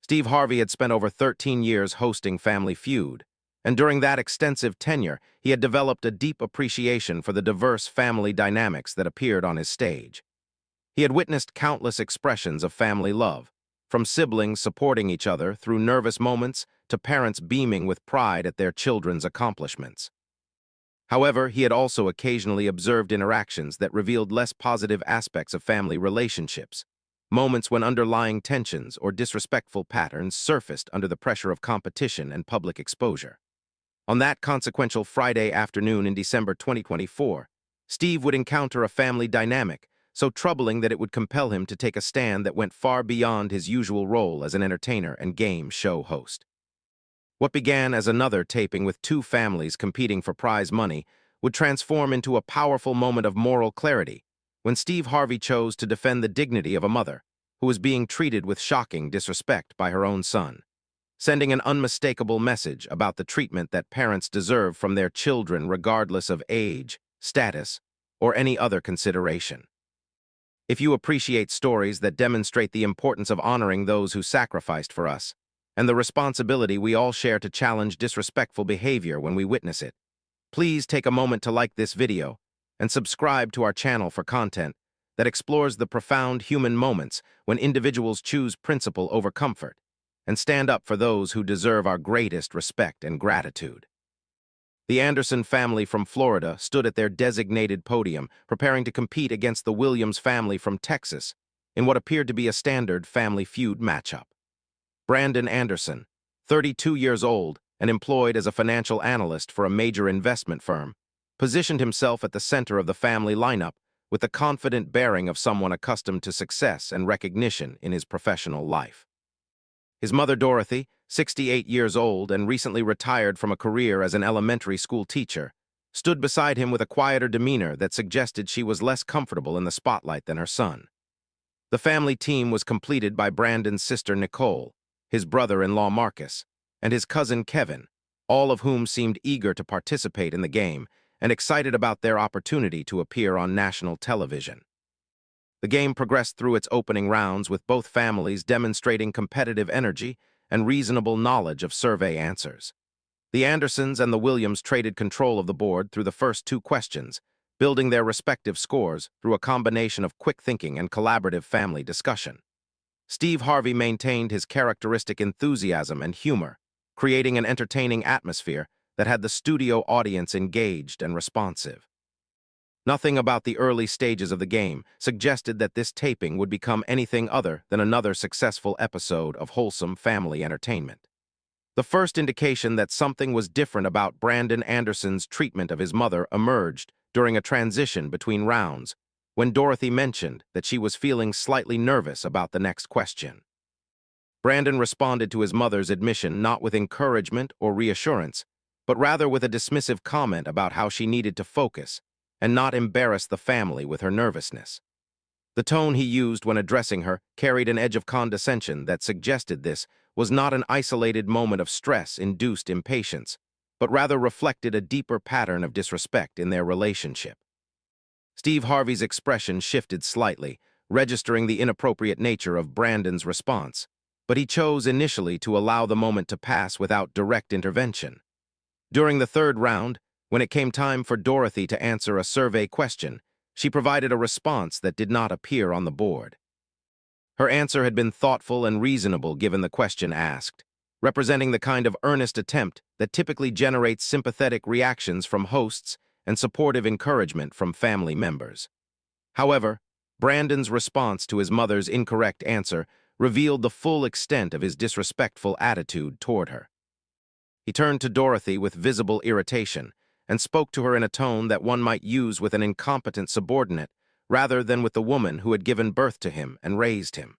Steve Harvey had spent over 13 years hosting Family Feud, and during that extensive tenure, he had developed a deep appreciation for the diverse family dynamics that appeared on his stage. He had witnessed countless expressions of family love, from siblings supporting each other through nervous moments to parents beaming with pride at their children's accomplishments. However, he had also occasionally observed interactions that revealed less positive aspects of family relationships, moments when underlying tensions or disrespectful patterns surfaced under the pressure of competition and public exposure. On that consequential Friday afternoon in December 2024, Steve would encounter a family dynamic so troubling that it would compel him to take a stand that went far beyond his usual role as an entertainer and game show host. What began as another taping with two families competing for prize money would transform into a powerful moment of moral clarity when Steve Harvey chose to defend the dignity of a mother who was being treated with shocking disrespect by her own son, sending an unmistakable message about the treatment that parents deserve from their children regardless of age, status, or any other consideration. If you appreciate stories that demonstrate the importance of honoring those who sacrificed for us, and the responsibility we all share to challenge disrespectful behavior when we witness it, please take a moment to like this video and subscribe to our channel for content that explores the profound human moments when individuals choose principle over comfort and stand up for those who deserve our greatest respect and gratitude. The Anderson family from Florida stood at their designated podium, preparing to compete against the Williams family from Texas in what appeared to be a standard Family Feud matchup. Brandon Anderson, 32 years old and employed as a financial analyst for a major investment firm, positioned himself at the center of the family lineup with the confident bearing of someone accustomed to success and recognition in his professional life. His mother, Dorothy, 68 years old and recently retired from a career as an elementary school teacher, stood beside him with a quieter demeanor that suggested she was less comfortable in the spotlight than her son. The family team was completed by Brandon's sister, Nicole, his brother-in-law, Marcus, and his cousin, Kevin, all of whom seemed eager to participate in the game and excited about their opportunity to appear on national television. The game progressed through its opening rounds with both families demonstrating competitive energy and reasonable knowledge of survey answers. The Andersons and the Williams traded control of the board through the first two questions, building their respective scores through a combination of quick thinking and collaborative family discussion. Steve Harvey maintained his characteristic enthusiasm and humor, creating an entertaining atmosphere that had the studio audience engaged and responsive. Nothing about the early stages of the game suggested that this taping would become anything other than another successful episode of wholesome family entertainment. The first indication that something was different about Brandon Anderson's treatment of his mother emerged during a transition between rounds, when Dorothy mentioned that she was feeling slightly nervous about the next question. Brandon responded to his mother's admission not with encouragement or reassurance, but rather with a dismissive comment about how she needed to focus and not embarrass the family with her nervousness. The tone he used when addressing her carried an edge of condescension that suggested this was not an isolated moment of stress-induced impatience, but rather reflected a deeper pattern of disrespect in their relationship. Steve Harvey's expression shifted slightly, registering the inappropriate nature of Brandon's response, but he chose initially to allow the moment to pass without direct intervention. During the third round, when it came time for Dorothy to answer a survey question, she provided a response that did not appear on the board. Her answer had been thoughtful and reasonable given the question asked, representing the kind of earnest attempt that typically generates sympathetic reactions from hosts and supportive encouragement from family members. However, Brandon's response to his mother's incorrect answer revealed the full extent of his disrespectful attitude toward her. He turned to Dorothy with visible irritation and spoke to her in a tone that one might use with an incompetent subordinate rather than with the woman who had given birth to him and raised him.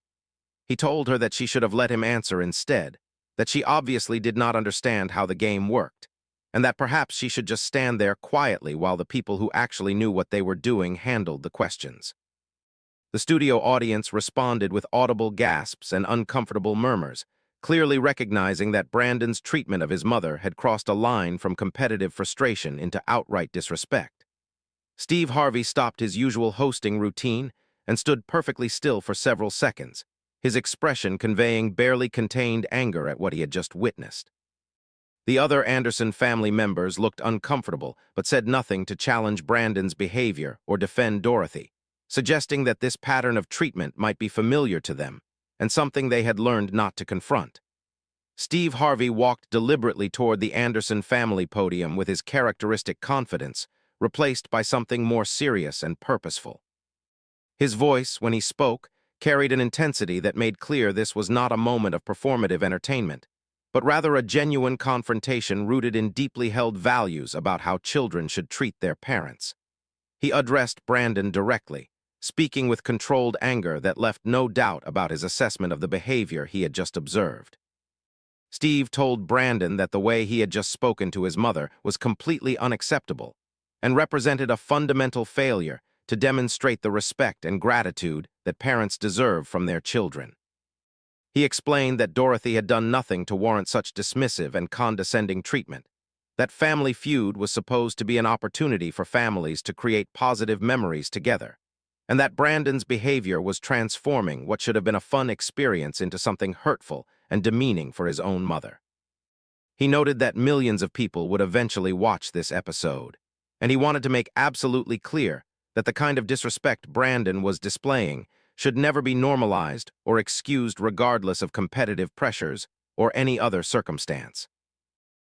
He told her that she should have let him answer instead, that she obviously did not understand how the game worked, and that perhaps she should just stand there quietly while the people who actually knew what they were doing handled the questions. The studio audience responded with audible gasps and uncomfortable murmurs, clearly recognizing that Brandon's treatment of his mother had crossed a line from competitive frustration into outright disrespect. Steve Harvey stopped his usual hosting routine and stood perfectly still for several seconds, his expression conveying barely contained anger at what he had just witnessed. The other Anderson family members looked uncomfortable but said nothing to challenge Brandon's behavior or defend Dorothy, suggesting that this pattern of treatment might be familiar to them and something they had learned not to confront. Steve Harvey walked deliberately toward the Anderson family podium with his characteristic confidence, replaced by something more serious and purposeful. His voice, when he spoke, carried an intensity that made clear this was not a moment of performative entertainment, but rather a genuine confrontation rooted in deeply held values about how children should treat their parents. He addressed Brandon directly, speaking with controlled anger that left no doubt about his assessment of the behavior he had just observed. Steve told Brandon that the way he had just spoken to his mother was completely unacceptable and represented a fundamental failure to demonstrate the respect and gratitude that parents deserve from their children. He explained that Dorothy had done nothing to warrant such dismissive and condescending treatment, that Family Feud was supposed to be an opportunity for families to create positive memories together, and that Brandon's behavior was transforming what should have been a fun experience into something hurtful and demeaning for his own mother. He noted that millions of people would eventually watch this episode, and he wanted to make absolutely clear that the kind of disrespect Brandon was displaying should never be normalized or excused regardless of competitive pressures or any other circumstance.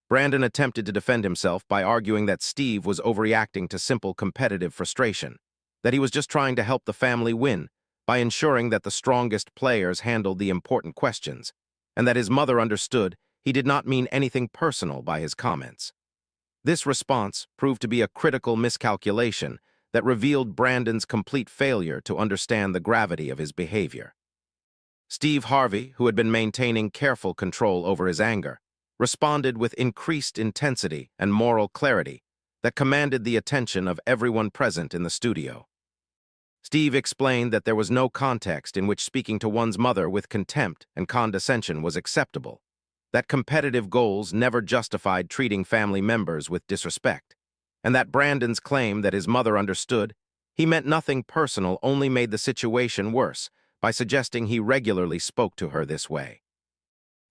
Brandon attempted to defend himself by arguing that Steve was overreacting to simple competitive frustration, that he was just trying to help the family win by ensuring that the strongest players handled the important questions, and that his mother understood he did not mean anything personal by his comments. This response proved to be a critical miscalculation that revealed Brandon's complete failure to understand the gravity of his behavior. Steve Harvey, who had been maintaining careful control over his anger, responded with increased intensity and moral clarity that commanded the attention of everyone present in the studio. Steve explained that there was no context in which speaking to one's mother with contempt and condescension was acceptable, that competitive goals never justified treating family members with disrespect, and that Brandon's claim that his mother understood he meant nothing personal only made the situation worse by suggesting he regularly spoke to her this way.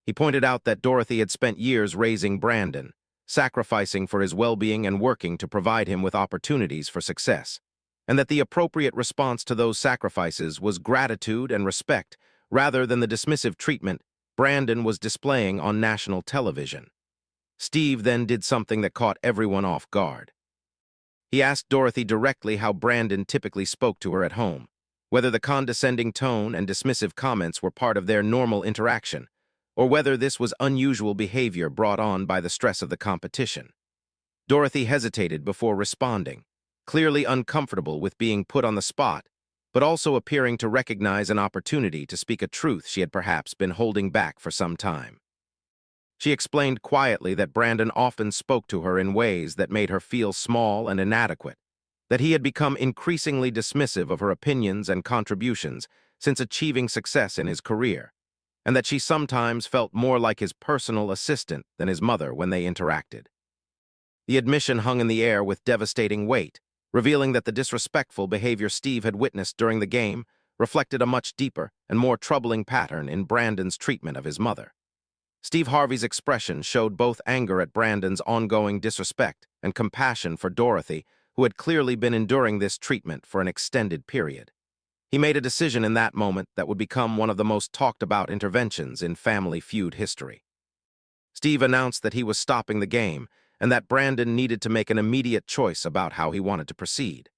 He pointed out that Dorothy had spent years raising Brandon, sacrificing for his well-being and working to provide him with opportunities for success, and that the appropriate response to those sacrifices was gratitude and respect rather than the dismissive treatment Brandon was displaying on national television. Steve then did something that caught everyone off guard. He asked Dorothy directly how Brandon typically spoke to her at home, whether the condescending tone and dismissive comments were part of their normal interaction, or whether this was unusual behavior brought on by the stress of the competition. Dorothy hesitated before responding, clearly uncomfortable with being put on the spot, but also appearing to recognize an opportunity to speak a truth she had perhaps been holding back for some time. She explained quietly that Brandon often spoke to her in ways that made her feel small and inadequate, that he had become increasingly dismissive of her opinions and contributions since achieving success in his career, and that she sometimes felt more like his personal assistant than his mother when they interacted. The admission hung in the air with devastating weight, revealing that the disrespectful behavior Steve had witnessed during the game reflected a much deeper and more troubling pattern in Brandon's treatment of his mother. Steve Harvey's expression showed both anger at Brandon's ongoing disrespect and compassion for Dorothy, who had clearly been enduring this treatment for an extended period. He made a decision in that moment that would become one of the most talked-about interventions in Family Feud history. Steve announced that he was stopping the game and that Brandon needed to make an immediate choice about how he wanted to proceed.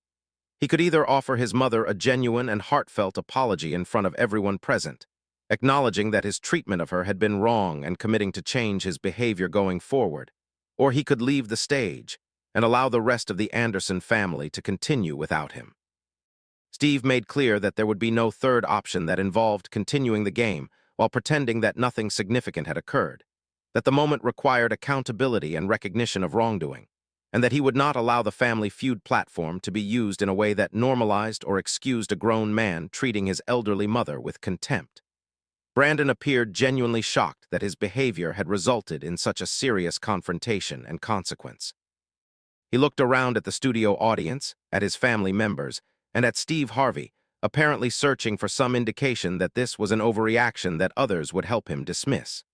He could either offer his mother a genuine and heartfelt apology in front of everyone present, acknowledging that his treatment of her had been wrong and committing to change his behavior going forward, or he could leave the stage and allow the rest of the Anderson family to continue without him. Steve made clear that there would be no third option that involved continuing the game while pretending that nothing significant had occurred, that the moment required accountability and recognition of wrongdoing, and that he would not allow the Family Feud platform to be used in a way that normalized or excused a grown man treating his elderly mother with contempt. Brandon appeared genuinely shocked that his behavior had resulted in such a serious confrontation and consequence. He looked around at the studio audience, at his family members, and at Steve Harvey, apparently searching for some indication that this was an overreaction that others would help him dismiss.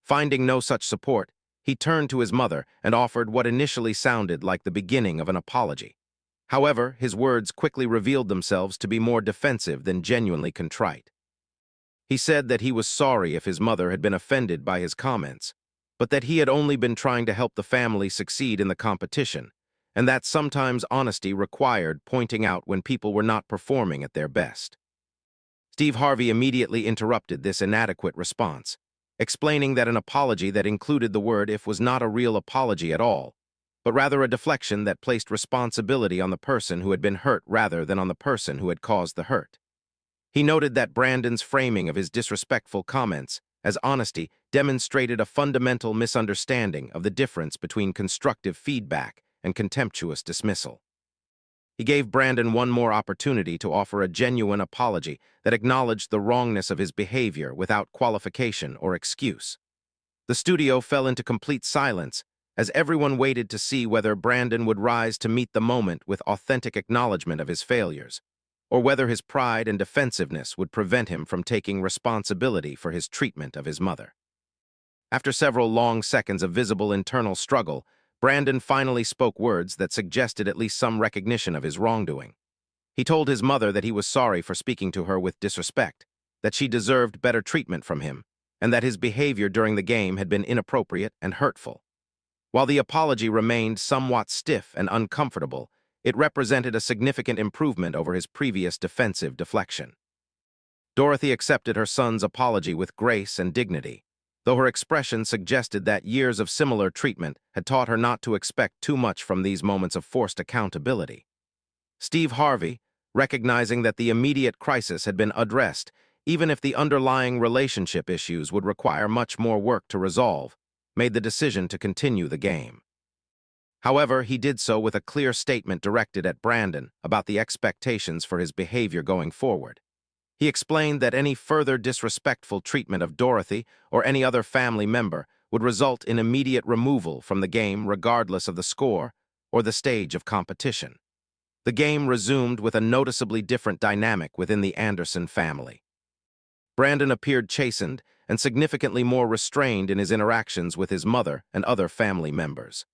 Finding no such support, he turned to his mother and offered what initially sounded like the beginning of an apology. However, his words quickly revealed themselves to be more defensive than genuinely contrite. He said that he was sorry if his mother had been offended by his comments, but that he had only been trying to help the family succeed in the competition, and that sometimes honesty required pointing out when people were not performing at their best. Steve Harvey immediately interrupted this inadequate response, explaining that an apology that included the word "if" was not a real apology at all, but rather a deflection that placed responsibility on the person who had been hurt rather than on the person who had caused the hurt. He noted that Brandon's framing of his disrespectful comments as honesty demonstrated a fundamental misunderstanding of the difference between constructive feedback and contemptuous dismissal. He gave Brandon one more opportunity to offer a genuine apology that acknowledged the wrongness of his behavior without qualification or excuse. The studio fell into complete silence as everyone waited to see whether Brandon would rise to meet the moment with authentic acknowledgement of his failures, or whether his pride and defensiveness would prevent him from taking responsibility for his treatment of his mother. After several long seconds of visible internal struggle, Brandon finally spoke words that suggested at least some recognition of his wrongdoing. He told his mother that he was sorry for speaking to her with disrespect, that she deserved better treatment from him, and that his behavior during the game had been inappropriate and hurtful. While the apology remained somewhat stiff and uncomfortable, it represented a significant improvement over his previous defensive deflection. Dorothy accepted her son's apology with grace and dignity, though her expression suggested that years of similar treatment had taught her not to expect too much from these moments of forced accountability. Steve Harvey, recognizing that the immediate crisis had been addressed, even if the underlying relationship issues would require much more work to resolve, made the decision to continue the game. However, he did so with a clear statement directed at Brandon about the expectations for his behavior going forward. He explained that any further disrespectful treatment of Dorothy or any other family member would result in immediate removal from the game regardless of the score or the stage of competition. The game resumed with a noticeably different dynamic within the Anderson family. Brandon appeared chastened and significantly more restrained in his interactions with his mother and other family members.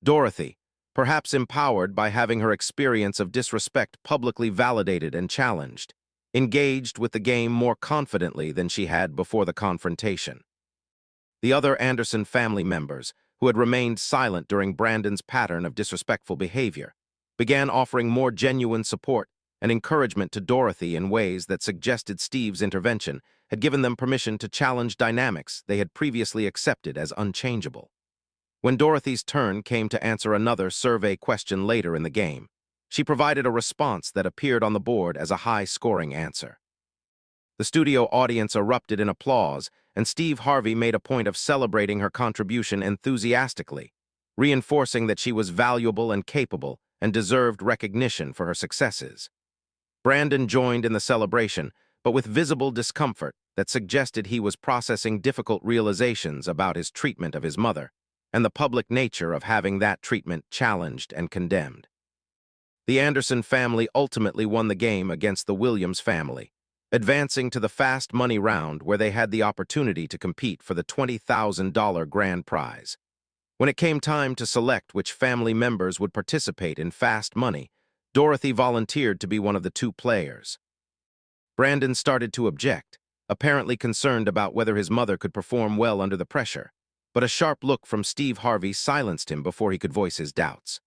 Dorothy, perhaps empowered by having her experience of disrespect publicly validated and challenged, engaged with the game more confidently than she had before the confrontation. The other Anderson family members, who had remained silent during Brandon's pattern of disrespectful behavior, began offering more genuine support and encouragement to Dorothy in ways that suggested Steve's intervention had given them permission to challenge dynamics they had previously accepted as unchangeable. When Dorothy's turn came to answer another survey question later in the game, she provided a response that appeared on the board as a high-scoring answer. The studio audience erupted in applause, and Steve Harvey made a point of celebrating her contribution enthusiastically, reinforcing that she was valuable and capable and deserved recognition for her successes. Brandon joined in the celebration, but with visible discomfort that suggested he was processing difficult realizations about his treatment of his mother and the public nature of having that treatment challenged and condemned. The Anderson family ultimately won the game against the Williams family, advancing to the fast money round where they had the opportunity to compete for the $20,000 grand prize. When it came time to select which family members would participate in fast money, Dorothy volunteered to be one of the two players. Brandon started to object, apparently concerned about whether his mother could perform well under the pressure, but a sharp look from Steve Harvey silenced him before he could voice his doubts.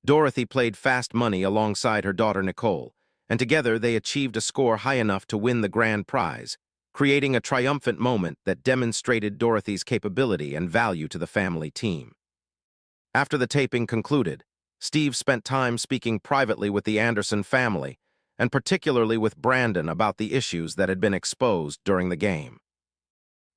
Dorothy played fast money alongside her daughter Nicole, and together they achieved a score high enough to win the grand prize, creating a triumphant moment that demonstrated Dorothy's capability and value to the family team. After the taping concluded, Steve spent time speaking privately with the Anderson family, and particularly with Brandon about the issues that had been exposed during the game.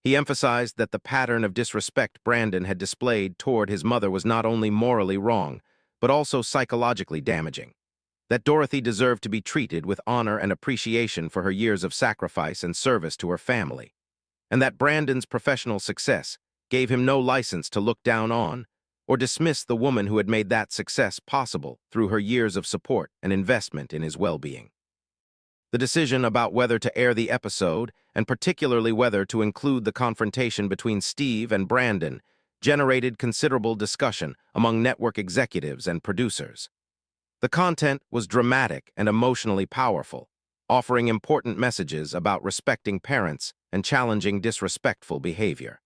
He emphasized that the pattern of disrespect Brandon had displayed toward his mother was not only morally wrong, but also psychologically damaging, that Dorothy deserved to be treated with honor and appreciation for her years of sacrifice and service to her family, and that Brandon's professional success gave him no license to look down on or dismiss the woman who had made that success possible through her years of support and investment in his well-being. The decision about whether to air the episode, and particularly whether to include the confrontation between Steve and Brandon, generated considerable discussion among network executives and producers. The content was dramatic and emotionally powerful, offering important messages about respecting parents and challenging disrespectful behavior.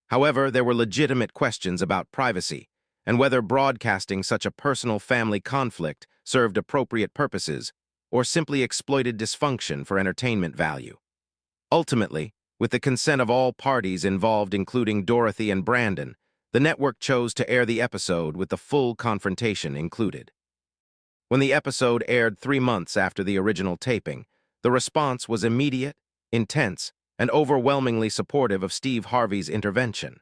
However, there were legitimate questions about privacy and whether broadcasting such a personal family conflict served appropriate purposes or simply exploited dysfunction for entertainment value. Ultimately, with the consent of all parties involved, including Dorothy and Brandon, the network chose to air the episode with the full confrontation included. When the episode aired 3 months after the original taping, the response was immediate, intense, and overwhelmingly supportive of Steve Harvey's intervention.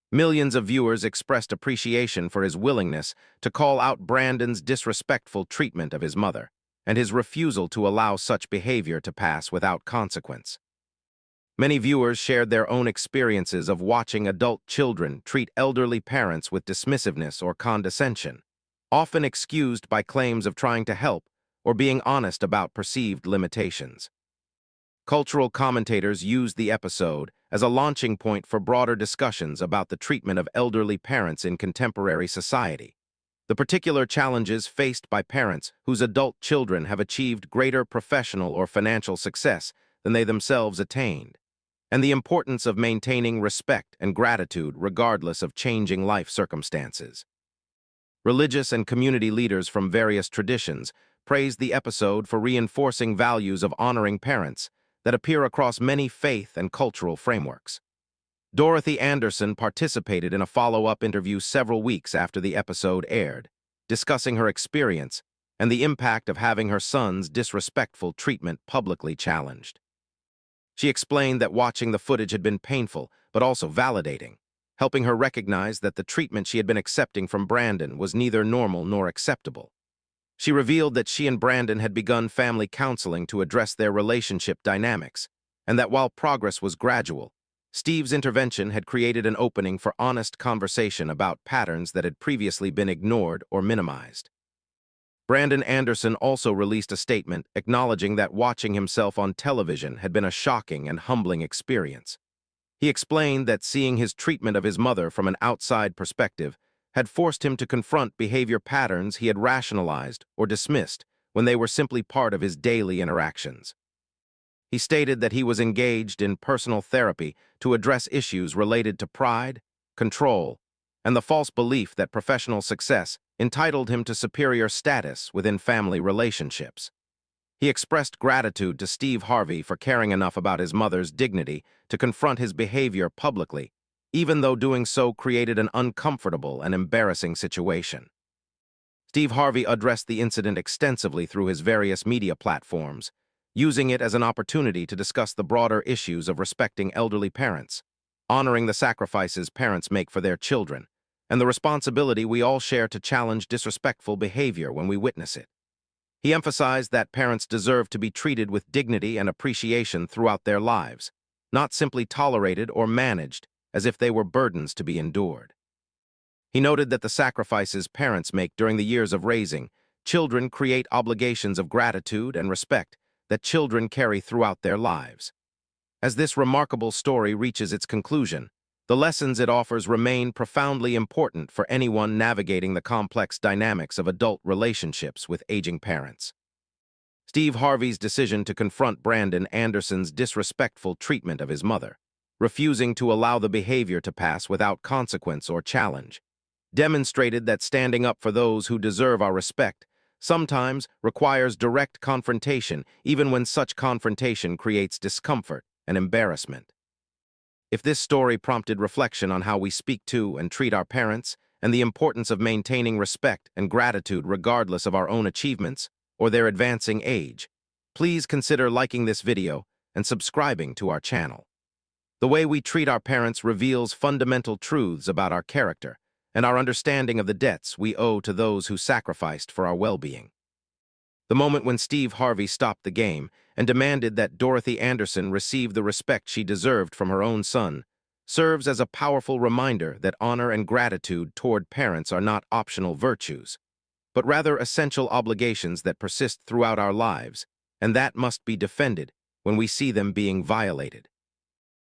Millions of viewers expressed appreciation for his willingness to call out Brandon's disrespectful treatment of his mother and his refusal to allow such behavior to pass without consequence. Many viewers shared their own experiences of watching adult children treat elderly parents with dismissiveness or condescension, often excused by claims of trying to help or being honest about perceived limitations. Cultural commentators used the episode as a launching point for broader discussions about the treatment of elderly parents in contemporary society, the particular challenges faced by parents whose adult children have achieved greater professional or financial success than they themselves attained, and the importance of maintaining respect and gratitude regardless of changing life circumstances. Religious and community leaders from various traditions praised the episode for reinforcing values of honoring parents that appear across many faith and cultural frameworks. Dorothy Anderson participated in a follow-up interview several weeks after the episode aired, discussing her experience and the impact of having her son's disrespectful treatment publicly challenged. She explained that watching the footage had been painful but also validating, helping her recognize that the treatment she had been accepting from Brandon was neither normal nor acceptable. She revealed that she and Brandon had begun family counseling to address their relationship dynamics, and that while progress was gradual, Steve's intervention had created an opening for honest conversation about patterns that had previously been ignored or minimized. Brandon Anderson also released a statement acknowledging that watching himself on television had been a shocking and humbling experience. He explained that seeing his treatment of his mother from an outside perspective had forced him to confront behavior patterns he had rationalized or dismissed when they were simply part of his daily interactions. He stated that he was engaged in personal therapy to address issues related to pride, control, and the false belief that professional success entitled him to superior status within family relationships. He expressed gratitude to Steve Harvey for caring enough about his mother's dignity to confront his behavior publicly, even though doing so created an uncomfortable and embarrassing situation. Steve Harvey addressed the incident extensively through his various media platforms, using it as an opportunity to discuss the broader issues of respecting elderly parents, honoring the sacrifices parents make for their children, and the responsibility we all share to challenge disrespectful behavior when we witness it. He emphasized that parents deserve to be treated with dignity and appreciation throughout their lives, not simply tolerated or managed as if they were burdens to be endured. He noted that the sacrifices parents make during the years of raising children create obligations of gratitude and respect that children carry throughout their lives. As this remarkable story reaches its conclusion, the lessons it offers remain profoundly important for anyone navigating the complex dynamics of adult relationships with aging parents. Steve Harvey's decision to confront Brandon Anderson's disrespectful treatment of his mother, refusing to allow the behavior to pass without consequence or challenge, demonstrated that standing up for those who deserve our respect sometimes requires direct confrontation, even when such confrontation creates discomfort and embarrassment. If this story prompted reflection on how we speak to and treat our parents and the importance of maintaining respect and gratitude regardless of our own achievements or their advancing age, please consider liking this video and subscribing to our channel. The way we treat our parents reveals fundamental truths about our character and our understanding of the debts we owe to those who sacrificed for our well-being. The moment when Steve Harvey stopped the game and demanded that Dorothy Anderson receive the respect she deserved from her own son serves as a powerful reminder that honor and gratitude toward parents are not optional virtues, but rather essential obligations that persist throughout our lives, and that must be defended when we see them being violated.